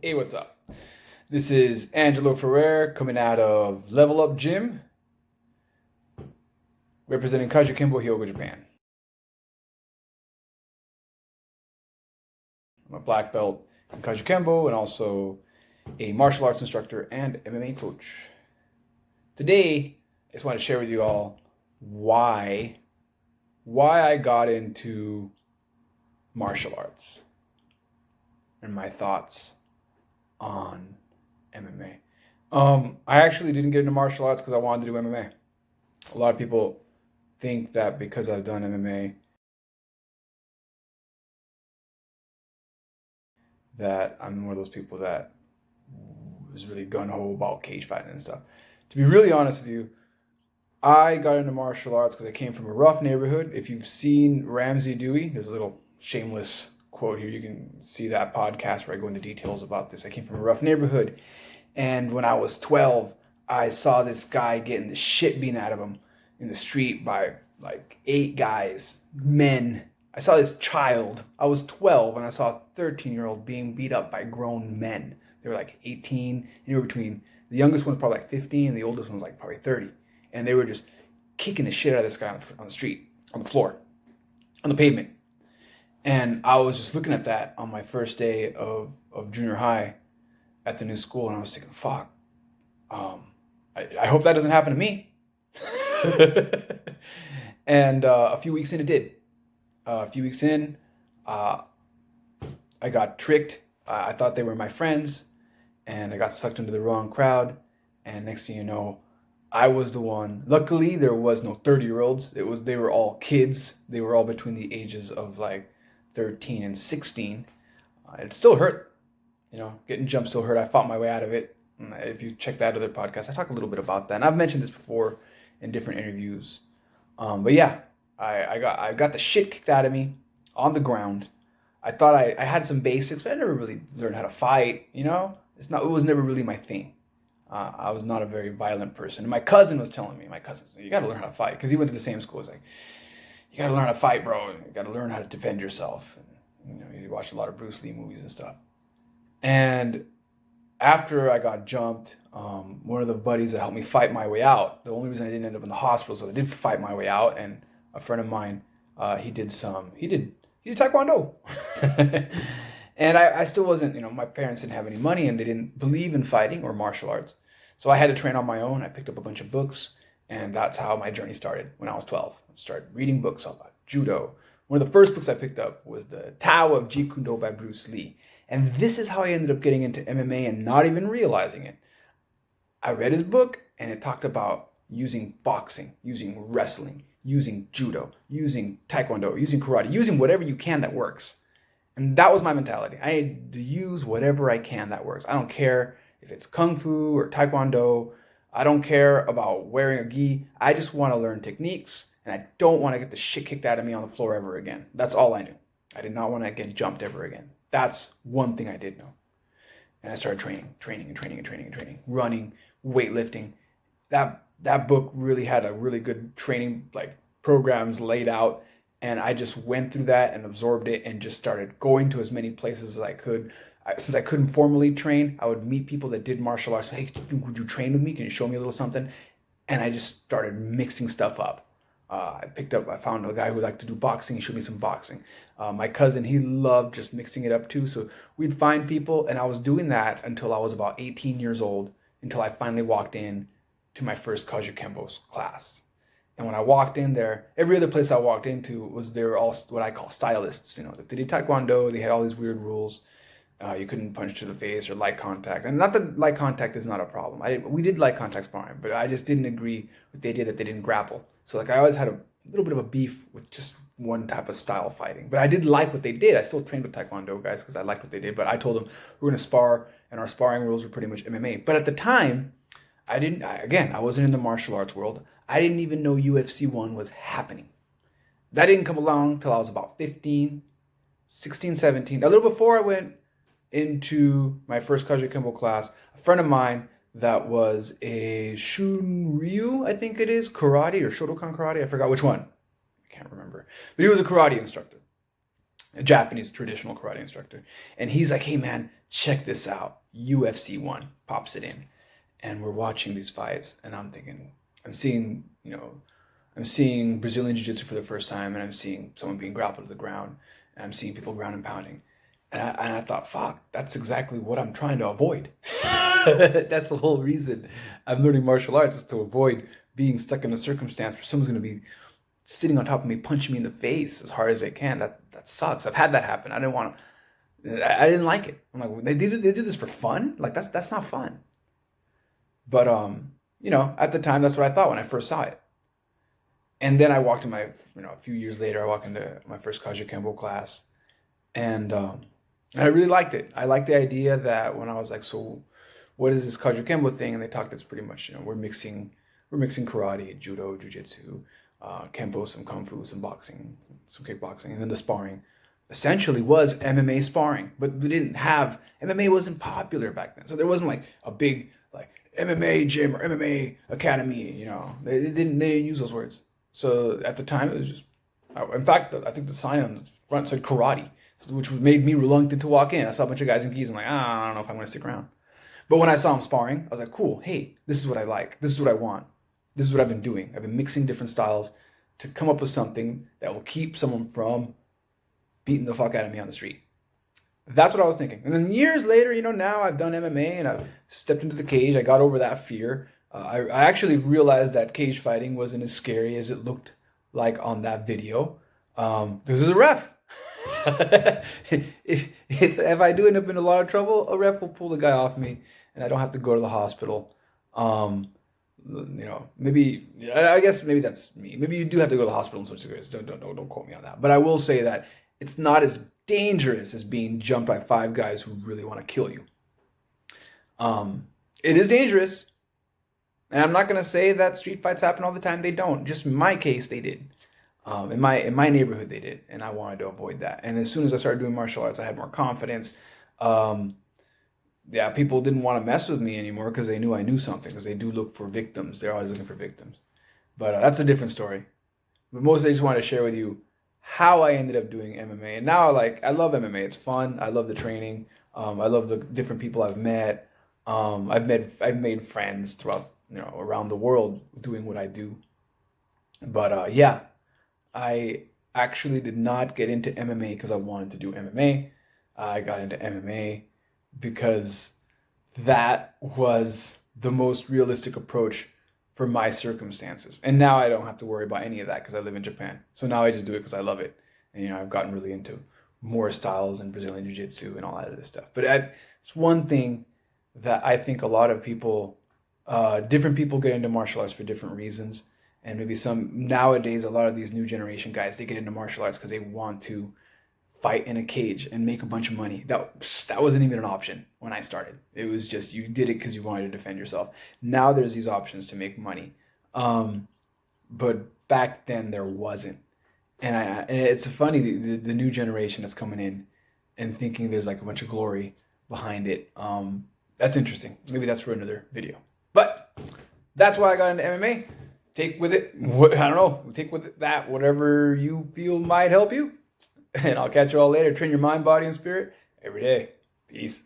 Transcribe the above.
Hey, what's up? This is Angelo Ferrer coming out of Level Up Gym, representing Kajukenbo, Hyogo, Japan. I'm a black belt in Kajukenbo and also a martial arts instructor and MMA coach. Today, I just want to share with you all why I got into martial arts and my thoughts on MMA. I actually didn't get into martial arts because I wanted to do MMA. A lot of people think that because I've done MMA that I'm one of those people that is really gung-ho about cage fighting and stuff. To be really honest with you, I got into martial arts because I came from a rough neighborhood. If you've seen Ramsey Dewey, there's a little shameless quote here. You can see that podcast where I go into details about this. I came from a rough neighborhood, and when I was 12, I saw this guy getting the shit beaten out of him in the street by like 8 guys, men. I saw this child. I was 12 and I saw a 13-year-old being beat up by grown men. They were like 18, anywhere between. The youngest one was probably like 15, and the oldest one was like probably 30. And they were just kicking the shit out of this guy on the street, on the floor, on the pavement. And I was just looking at that on my first day of junior high at the new school, and I was thinking, fuck, I hope that doesn't happen to me. And a few weeks in, it did. A few weeks in, I got tricked. I thought they were my friends, and I got sucked into the wrong crowd. And next thing you know, I was the one. Luckily, there was no 30-year-olds. They were all kids. They were all between the ages of like 13 and 16. It still hurt. Getting jumped still hurt. I fought my way out of it. If you check that other podcast, I talk a little bit about that. And I've mentioned this before in different interviews. But yeah, I got the shit kicked out of me on the ground. I thought I had some basics, but I never really learned how to fight. It was never really my thing. I was not a very violent person. And my cousin was telling me, you got to learn how to fight, because he went to the same school. He's like, you got to learn how to fight, bro. You got to learn how to defend yourself. And, you watch a lot of Bruce Lee movies and stuff. And after I got jumped, one of the buddies that helped me fight my way out, the only reason I didn't end up in the hospital, so I did fight my way out. And a friend of mine, he did Taekwondo. And I still wasn't, my parents didn't have any money, and they didn't believe in fighting or martial arts. So I had to train on my own. I picked up a bunch of books, and that's how my journey started when I was 12. I started reading books about judo. One of the first books I picked up was The Tao of Jeet Kune Do by Bruce Lee. And this is how I ended up getting into MMA and not even realizing it. I read his book, and it talked about using boxing, using wrestling, using judo, using taekwondo, using karate, using whatever you can that works. And that was my mentality. I had to use whatever I can that works. I don't care if it's kung fu or taekwondo. I don't care about wearing a gi. I just want to learn techniques, and I don't want to get the shit kicked out of me on the floor ever again. That's all I knew. I did not want to get jumped ever again. That's one thing I did know. And I started training, running, weightlifting. That book really had a really good training programs laid out. And I just went through that and absorbed it and just started going to as many places as I could. Since I couldn't formally train, I would meet people that did martial arts. Hey, would you train with me? Can you show me a little something? And I just started mixing stuff up. I found a guy who liked to do boxing. He showed me some boxing. My cousin, he loved just mixing it up too. So we'd find people, and I was doing that until I was about 18 years old, until I finally walked in to my first Kajukenbo class. And when I walked in there, every other place I walked into they were all what I call stylists. They did Taekwondo. They had all these weird rules. You couldn't punch to the face or light contact. And not that light contact is not a problem. We did light contact sparring, but I just didn't agree with the idea that they didn't grapple. So I always had a little bit of a beef with just one type of style fighting. But I did like what they did. I still trained with Taekwondo guys because I liked what they did. But I told them we're going to spar, and our sparring rules were pretty much MMA. But at the time, I wasn't in the martial arts world. I didn't even know UFC 1 was happening. That didn't come along till I was about 15, 16, 17. A little before I went into my first Kajukenbo class, a friend of mine that was a Shunryu, I think it is, karate or Shotokan karate. I forgot which one. I can't remember. But he was a karate instructor. a Japanese traditional karate instructor. And he's like, hey man, check this out. UFC 1 pops it in. And we're watching these fights. And I'm thinking, I'm seeing Brazilian Jiu-Jitsu for the first time. And I'm seeing someone being grappled to the ground. And I'm seeing people ground and pounding. And I thought, fuck, that's exactly what I'm trying to avoid. That's the whole reason I'm learning martial arts, is to avoid being stuck in a circumstance where someone's going to be sitting on top of me, punching me in the face as hard as they can. That sucks. I've had that happen. I didn't like it. I'm like, they do this for fun? Like, that's not fun. But, at the time, that's what I thought when I first saw it. And then I walked in a few years later, I walked into my first Kajukenbo class. And I really liked it. I liked the idea that when I was like, so what is this Kajukenbo thing? And they talked, that's pretty much, we're mixing karate, judo, jiu-jitsu, Kempo, some kung fu, some boxing, some kickboxing, and then the sparring essentially was MMA sparring. But we didn't have, MMA wasn't popular back then. So there wasn't like a big like MMA gym or MMA academy, They didn't use those words. So at the time it was just, in fact, I think the sign on the front said karate, which made me reluctant to walk in. I saw a bunch of guys in gis. I'm like, I don't know if I'm going to stick around. But when I saw them sparring, I was like, cool. Hey, this is what I like. This is what I want. This is what I've been doing. I've been mixing different styles to come up with something that will keep someone from beating the fuck out of me on the street. That's what I was thinking. And then years later, now I've done MMA and I've stepped into the cage. I got over that fear. I actually realized that cage fighting wasn't as scary as it looked like on that video. This is a ref. if I do end up in a lot of trouble, a ref will pull the guy off me and I don't have to go to the hospital. Maybe, I guess maybe that's me. Maybe you do have to go to the hospital in such a case. Don't quote me on that. But I will say that it's not as dangerous as being jumped by 5 guys who really want to kill you. It is dangerous. And I'm not going to say that street fights happen all the time. They don't. Just in my case, they did. In my neighborhood, they did. And I wanted to avoid that. And as soon as I started doing martial arts, I had more confidence. People didn't want to mess with me anymore because they knew I knew something. Because they do look for victims. They're always looking for victims. But that's a different story. But mostly I just wanted to share with you how I ended up doing MMA. And now I love MMA. It's fun. I love the training. I love the different people I've met. I've made friends throughout, around the world doing what I do. But I actually did not get into MMA because I wanted to do MMA. I got into MMA because that was the most realistic approach for my circumstances. And now I don't have to worry about any of that because I live in Japan. So now I just do it because I love it. And, I've gotten really into more styles and Brazilian Jiu-Jitsu and all that other stuff. But it's one thing that I think a lot of people, different people get into martial arts for different reasons. And maybe nowadays, a lot of these new generation guys, they get into martial arts because they want to fight in a cage and make a bunch of money. That wasn't even an option when I started. It was just, you did it because you wanted to defend yourself. Now there's these options to make money. But back then there wasn't. And it's funny, the new generation that's coming in and thinking there's like a bunch of glory behind it. That's interesting. Maybe that's for another video. But that's why I got into MMA. Take with it, take with that whatever you feel might help you. And I'll catch you all later. Train your mind, body, and spirit every day. Peace.